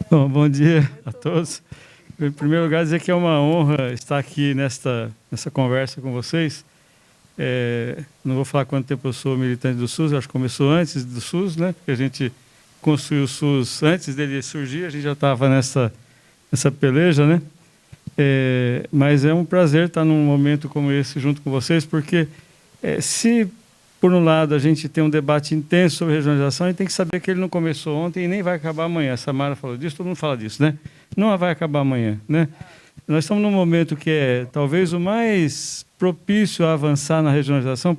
Bom dia a todos. Em primeiro lugar, dizer que é uma honra estar aqui nessa conversa com vocês. Não vou falar quanto tempo eu sou militante do SUS, acho que começou antes do SUS, né? Porque a gente construiu o SUS antes dele surgir, a gente já estava nessa peleja, né? Mas é um prazer estar num momento como esse junto com vocês, porque se, por um lado, a gente tem um debate intenso sobre regionalização, a gente tem que saber que ele não começou ontem e nem vai acabar amanhã. A Samara falou disso, todo mundo fala disso, né? Não vai acabar amanhã, né? Nós estamos num momento que é talvez o mais propício a avançar na regionalização,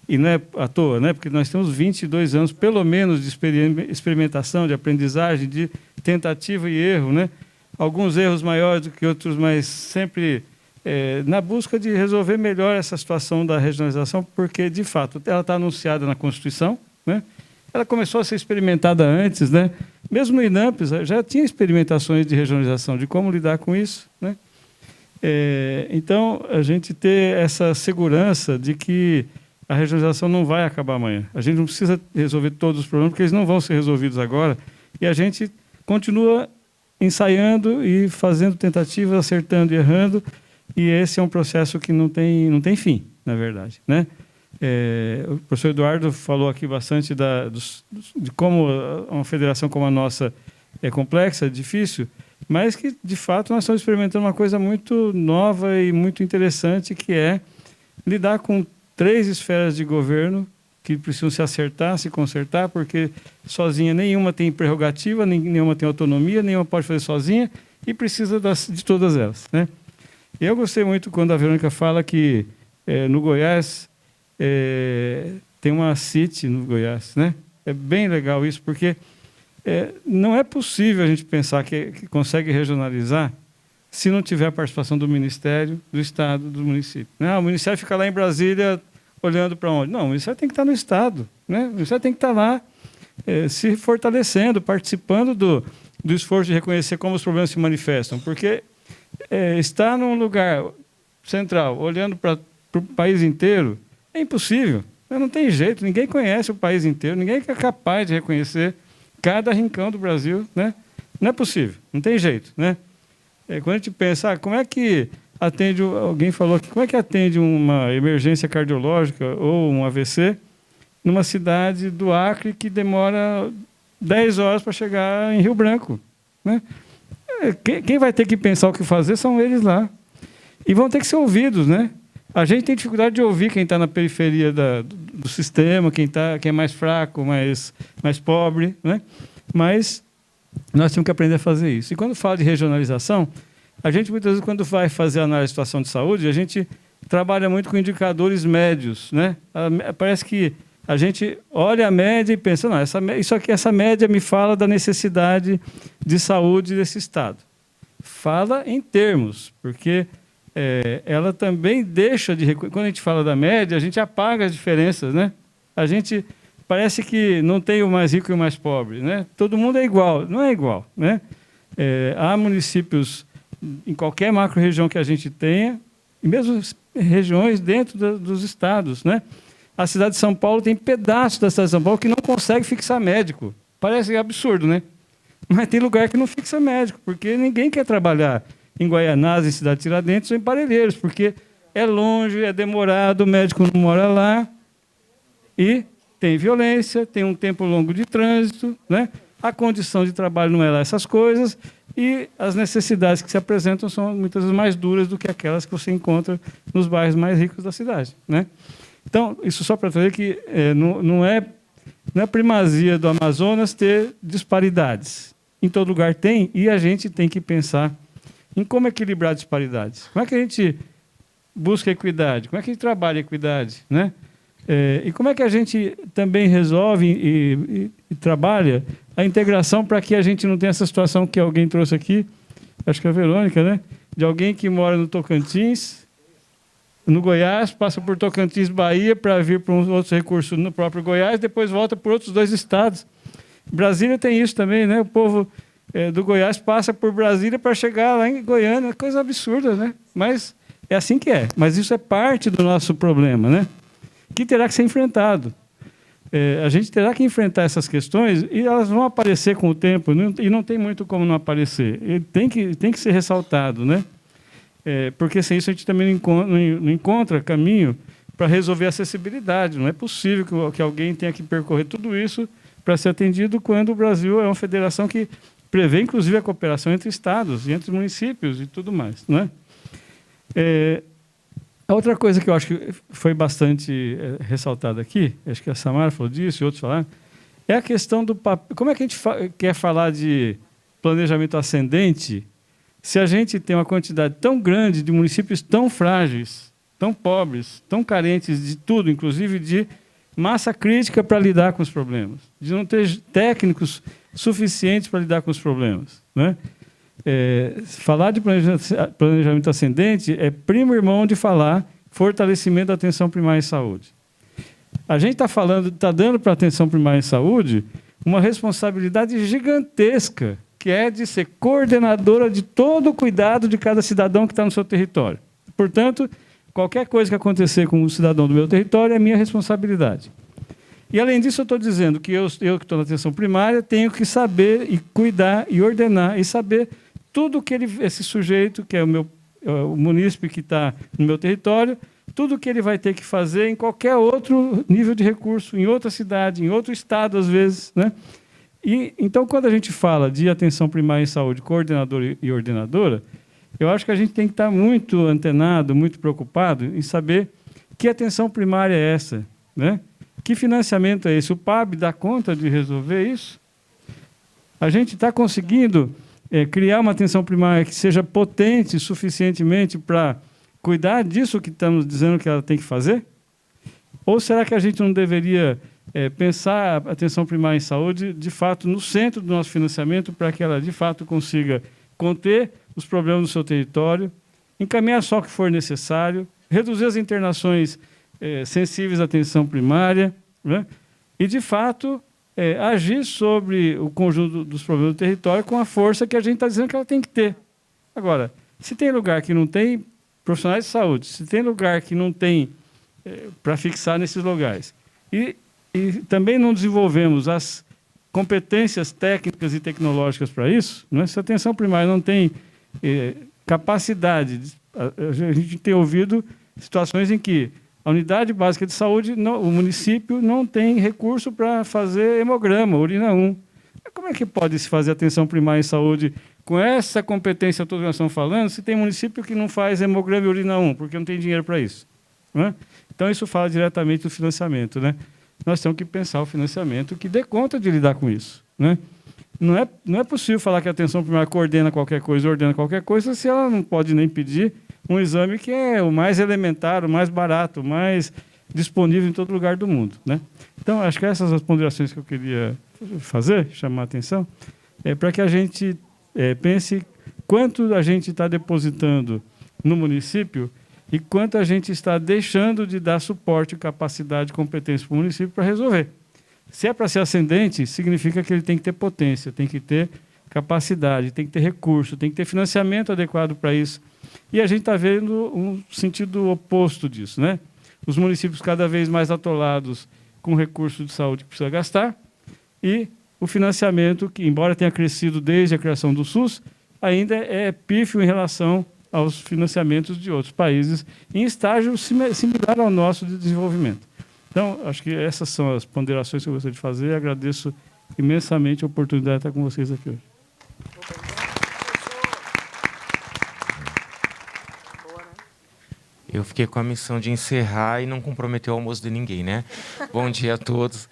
e não é à toa, né? Porque nós temos 22 anos, pelo menos, de experimentação, de aprendizagem, de tentativa e erro, né? Alguns erros maiores do que outros, mas sempre na busca de resolver melhor essa situação da regionalização, porque, de fato, ela está anunciada na Constituição, né? Ela começou a ser experimentada antes, né? Mesmo no INAMPS, já tinha experimentações de regionalização, de como lidar com isso, né? Então, a gente ter essa segurança de que a regionalização não vai acabar amanhã. A gente não precisa resolver todos os problemas, porque eles não vão ser resolvidos agora, e a gente continua ensaiando e fazendo tentativas, acertando e errando, e esse é um processo que não tem fim, na verdade, né? O professor Eduardo falou aqui bastante de como uma federação como a nossa é complexa, é difícil, mas que, de fato, nós estamos experimentando uma coisa muito nova e muito interessante, que é lidar com 3 esferas de governo que precisam se acertar, se consertar, porque sozinha nenhuma tem prerrogativa, nenhuma tem autonomia, nenhuma pode fazer sozinha, e precisa de todas elas, né? Eu gostei muito quando a Verônica fala que no Goiás tem uma CIT no Goiás, né? É bem legal isso, porque não é possível a gente pensar que consegue regionalizar se não tiver a participação do Ministério, do Estado, do município, né? O Ministério fica lá em Brasília olhando para onde? Não, o Ministério tem que estar no Estado, né? O Ministério tem que estar lá se fortalecendo, participando do esforço de reconhecer como os problemas se manifestam, porque estar num lugar central, olhando para o país inteiro, é impossível, não tem jeito, ninguém conhece o país inteiro, ninguém é capaz de reconhecer cada rincão do Brasil, né? Não é possível, não tem jeito, né? Quando a gente pensa, como é que atende, alguém falou aqui, como é que atende uma emergência cardiológica ou um AVC numa cidade do Acre que demora 10 horas para chegar em Rio Branco, né? Quem vai ter que pensar o que fazer são eles lá. E vão ter que ser ouvidos, né? A gente tem dificuldade de ouvir quem está na periferia do sistema, quem é mais fraco, mais pobre, né? Mas nós temos que aprender a fazer isso. E quando fala de regionalização, a gente, muitas vezes, quando vai fazer análise de situação de saúde, a gente trabalha muito com indicadores médios, né? Parece que a gente olha a média e pensa, não, essa média me fala da necessidade de saúde desse Estado. Fala em termos, porque ela também deixa de... Quando a gente fala da média, a gente apaga as diferenças, né? A gente parece que não tem o mais rico e o mais pobre, né? Todo mundo é igual. Não é igual, né? Há municípios em qualquer macro-região que a gente tenha, e mesmo regiões dentro dos estados, né? A cidade de São Paulo tem pedaços da cidade de São Paulo que não consegue fixar médico. Parece absurdo, né? Mas tem lugar que não fixa médico, porque ninguém quer trabalhar em Guaianazes, em Cidade Tiradentes ou em Parelheiros, porque é longe, é demorado, o médico não mora lá, e tem violência, tem um tempo longo de trânsito, né? A condição de trabalho não é lá essas coisas, e as necessidades que se apresentam são muitas vezes mais duras do que aquelas que você encontra nos bairros mais ricos da cidade, né? Então, isso só para dizer que não é primazia do Amazonas ter disparidades. Em todo lugar tem, e a gente tem que pensar em como equilibrar disparidades. Como é que a gente busca equidade? Como é que a gente trabalha equidade, né? E como é que a gente também resolve e trabalha a integração para que a gente não tenha essa situação que alguém trouxe aqui, acho que é a Verônica, né? De alguém que mora no Tocantins, no Goiás, passa por Tocantins, Bahia, para vir para outros recursos no próprio Goiás, depois volta por outros 2 estados. Brasília tem isso também, né? O povo do Goiás passa por Brasília para chegar lá em Goiânia, coisa absurda, né? Mas é assim que é. Mas isso é parte do nosso problema, né? Que terá que ser enfrentado. a gente terá que enfrentar essas questões e elas vão aparecer com o tempo, e não tem muito como não aparecer. E tem que ser ressaltado, né? Porque sem isso a gente também não encontra caminho para resolver a acessibilidade. Não é possível que alguém tenha que percorrer tudo isso para ser atendido, quando o Brasil é uma federação que prevê, inclusive, a cooperação entre estados e entre municípios e tudo mais, não é? A outra coisa que eu acho que foi bastante ressaltada aqui, acho que a Samara falou disso e outros falaram, é a questão do papel. Como é que a gente quer falar de planejamento ascendente se a gente tem uma quantidade tão grande de municípios tão frágeis, tão pobres, tão carentes de tudo, inclusive de massa crítica para lidar com os problemas, de não ter técnicos suficientes para lidar com os problemas, né? Falar de planejamento ascendente é primo irmão de falar fortalecimento da atenção primária em saúde. A gente está dando para a atenção primária em saúde uma responsabilidade gigantesca, que é de ser coordenadora de todo o cuidado de cada cidadão que está no seu território. Portanto, qualquer coisa que acontecer com o cidadão do meu território é minha responsabilidade. E, além disso, eu estou dizendo que eu que estou na atenção primária, tenho que saber e cuidar e ordenar e saber tudo que esse sujeito, que é o munícipe que está no meu território, tudo que ele vai ter que fazer em qualquer outro nível de recurso, em outra cidade, em outro estado, às vezes, né? E, então, quando a gente fala de atenção primária em saúde, coordenador e ordenadora, eu acho que a gente tem que estar muito antenado, muito preocupado em saber que atenção primária é essa, né? Que financiamento é esse? O PAB dá conta de resolver isso? A gente está conseguindo criar uma atenção primária que seja potente suficientemente para cuidar disso que estamos dizendo que ela tem que fazer? Ou será que a gente não deveria pensar a atenção primária em saúde, de fato, no centro do nosso financiamento, para que ela, de fato, consiga conter os problemas do seu território, encaminhar só o que for necessário, reduzir as internações sensíveis à atenção primária, né? E, de fato, agir sobre o conjunto dos problemas do território com a força que a gente está dizendo que ela tem que ter. Agora, se tem lugar que não tem profissionais de saúde, se tem lugar que não tem para fixar nesses lugares, e também não desenvolvemos as competências técnicas e tecnológicas para isso, né? Se a atenção primária não tem capacidade, a gente tem ouvido situações em que a unidade básica de saúde, o município não tem recurso para fazer hemograma, urina 1. Como é que pode se fazer atenção primária em saúde com essa competência toda que nós estamos falando, se tem município que não faz hemograma e urina 1, porque não tem dinheiro para isso, né? Então, isso fala diretamente do financiamento, né? Nós temos que pensar o financiamento que dê conta de lidar com isso, né? Não é possível falar que a atenção primária coordena qualquer coisa, ordena qualquer coisa, se ela não pode nem pedir um exame que é o mais elementar, o mais barato, o mais disponível em todo lugar do mundo, né? Então, acho que essas as ponderações que eu queria fazer, chamar a atenção, para que a gente pense quanto a gente está depositando no município e quanto a gente está deixando de dar suporte, capacidade e competência para o município para resolver. Se é para ser ascendente, significa que ele tem que ter potência, tem que ter capacidade, tem que ter recurso, tem que ter financiamento adequado para isso. E a gente está vendo um sentido oposto disso, né? Os municípios cada vez mais atolados com recursos de saúde que precisa gastar, e o financiamento, que embora tenha crescido desde a criação do SUS, ainda é pífio em relação aos financiamentos de outros países em estágio similar ao nosso de desenvolvimento. Então, acho que essas são as ponderações que eu gostaria de fazer. Agradeço imensamente a oportunidade de estar com vocês aqui hoje. Eu fiquei com a missão de encerrar e não comprometer o almoço de ninguém, né? Bom dia a todos.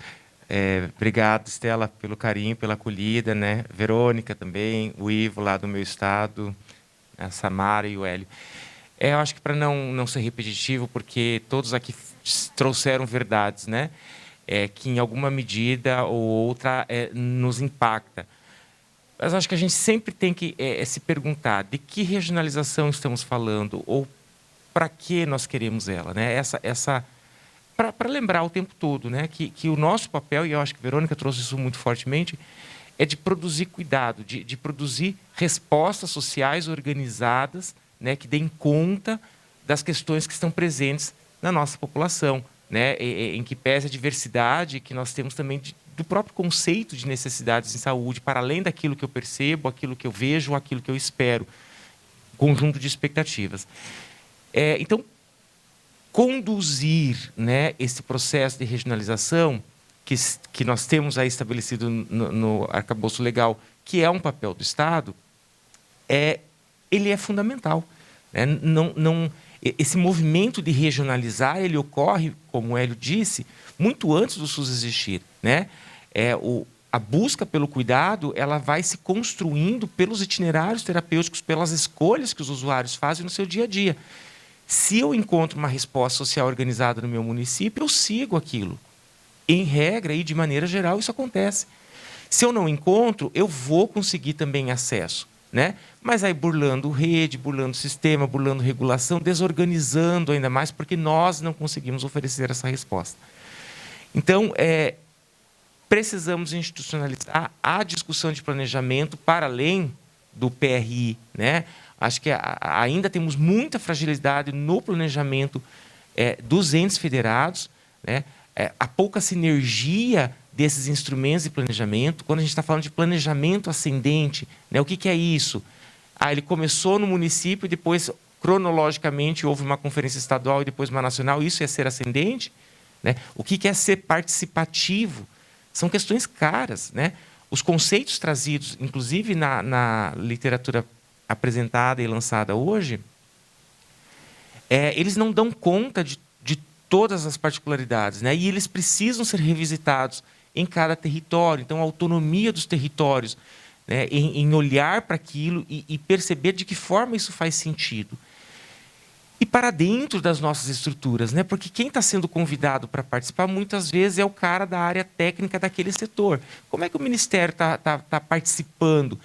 Obrigado, Estela, pelo carinho, pela acolhida, né? Verônica também, o Ivo lá do meu estado, a Samara e o Hélio. Eu acho que para não ser repetitivo, porque todos aqui trouxeram verdades, né? Que em alguma medida ou outra nos impacta. Mas acho que a gente sempre tem que se perguntar de que regionalização estamos falando ou para que nós queremos ela, né? Para lembrar o tempo todo, né? Que o nosso papel, e eu acho que a Verônica trouxe isso muito fortemente, é de produzir cuidado, de produzir respostas sociais organizadas, né? Que deem conta das questões que estão presentes na nossa população, né, em que pese a diversidade que nós temos também do próprio conceito de necessidades em saúde, para além daquilo que eu percebo, aquilo que eu vejo, aquilo que eu espero, conjunto de expectativas. Então, conduzir, né, esse processo de regionalização que nós temos aí estabelecido no arcabouço legal, que é um papel do Estado, ele é fundamental. Né? Esse movimento de regionalizar, ele ocorre, como o Hélio disse, muito antes do SUS existir. Né? A busca pelo cuidado, ela vai se construindo pelos itinerários terapêuticos, pelas escolhas que os usuários fazem no seu dia a dia. Se eu encontro uma resposta social organizada no meu município, eu sigo aquilo. Em regra e de maneira geral, isso acontece. Se eu não encontro, eu vou conseguir também acesso. Né? Mas aí burlando rede, burlando sistema, burlando regulação, desorganizando ainda mais, porque nós não conseguimos oferecer essa resposta. Então, precisamos institucionalizar a discussão de planejamento para além do PRI. Né? Acho que ainda temos muita fragilidade no planejamento dos entes federados, né? A pouca sinergia desses instrumentos de planejamento. Quando a gente está falando de planejamento ascendente, né, o que é isso? Ele começou no município e depois, cronologicamente, houve uma conferência estadual e depois uma nacional. Isso é ser ascendente? Né? O que é ser participativo? São questões caras. Né? Os conceitos trazidos, inclusive na literatura apresentada e lançada hoje, eles não dão conta de todas as particularidades, né? E eles precisam ser revisitados em cada território. Então, a autonomia dos territórios, né? em olhar para aquilo e perceber de que forma isso faz sentido. E para dentro das nossas estruturas, né? Porque quem está sendo convidado para participar, muitas vezes, é o cara da área técnica daquele setor. Como é que o Ministério está participando?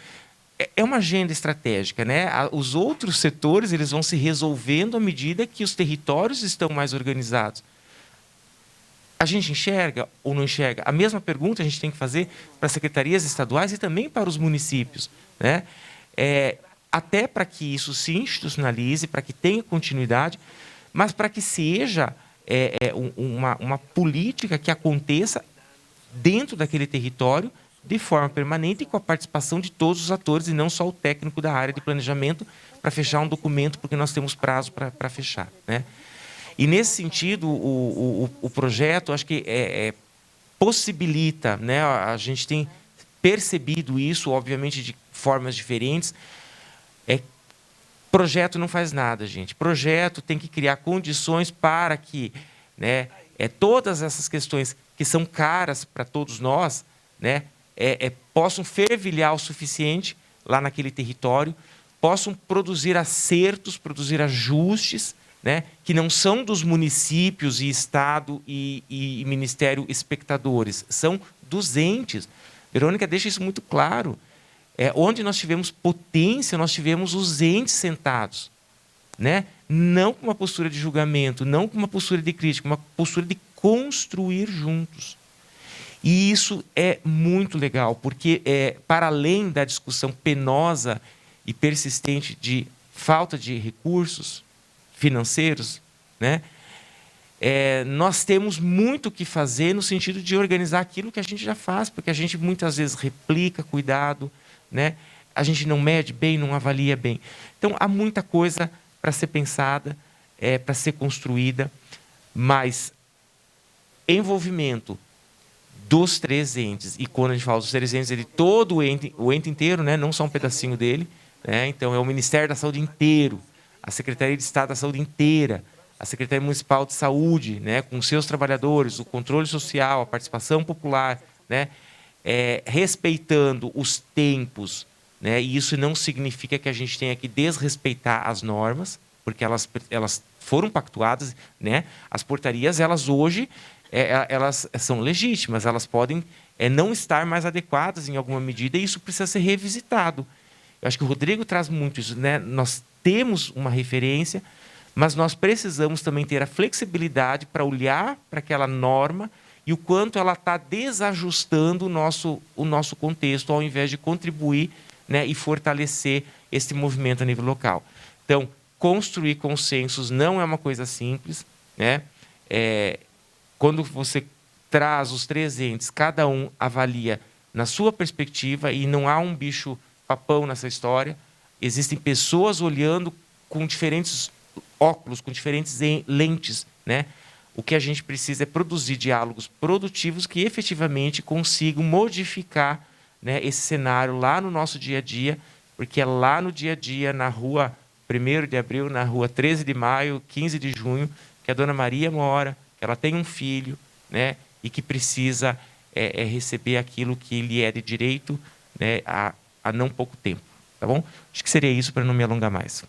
É uma agenda estratégica, né? Os outros setores, eles vão se resolvendo à medida que os territórios estão mais organizados. A gente enxerga ou não enxerga? A mesma pergunta a gente tem que fazer para as secretarias estaduais e também para os municípios, né? Até para que isso se institucionalize, para que tenha continuidade, mas para que seja uma política que aconteça dentro daquele território, de forma permanente e com a participação de todos os atores e não só o técnico da área de planejamento para fechar um documento, porque nós temos prazo para fechar. Né? E, nesse sentido, o projeto, acho que possibilita, né? A gente tem percebido isso, obviamente, de formas diferentes. Projeto não faz nada, gente. Projeto tem que criar condições para que, né, todas essas questões que são caras para todos nós, né, possam fervilhar o suficiente lá naquele território, possam produzir acertos, produzir ajustes, né, que não são dos municípios e Estado e Ministério espectadores, são dos entes. Verônica deixa isso muito claro. Onde nós tivemos potência, nós tivemos os entes sentados. Né? Não com uma postura de julgamento, não com uma postura de crítica, uma postura de construir juntos. E isso é muito legal, porque, para além da discussão penosa e persistente de falta de recursos financeiros, né, nós temos muito o que fazer no sentido de organizar aquilo que a gente já faz, porque a gente muitas vezes replica cuidado, né, a gente não mede bem, não avalia bem. Então, há muita coisa para ser pensada, para ser construída, mas envolvimento dos três entes, e quando a gente fala dos três entes, todo o ente inteiro, né, não só um pedacinho dele, né, então é o Ministério da Saúde inteiro, a Secretaria de Estado da Saúde inteira, a Secretaria Municipal de Saúde, né, com seus trabalhadores, o controle social, a participação popular, né, respeitando os tempos, né, e isso não significa que a gente tenha que desrespeitar as normas, porque elas foram pactuadas, né, as portarias, elas hoje elas são legítimas, elas podem não estar mais adequadas em alguma medida e isso precisa ser revisitado. Eu acho que o Rodrigo traz muito isso, né? Nós temos uma referência, mas nós precisamos também ter a flexibilidade para olhar para aquela norma e o quanto ela está desajustando o nosso contexto, ao invés de contribuir, né, e fortalecer esse movimento a nível local. Então, construir consensos não é uma coisa simples, né? quando você traz os 3 entes, cada um avalia na sua perspectiva e não há um bicho papão nessa história. Existem pessoas olhando com diferentes óculos, com diferentes lentes, né? O que a gente precisa é produzir diálogos produtivos que efetivamente consigam modificar, né, esse cenário lá no nosso dia a dia, porque é lá no dia a dia, na rua 1º de abril, na rua 13 de maio, 15 de junho, que a dona Maria mora, que ela tem um filho, né, e que precisa receber aquilo que lhe é de direito, né, há não pouco tempo. Tá bom? Acho que seria isso para não me alongar mais.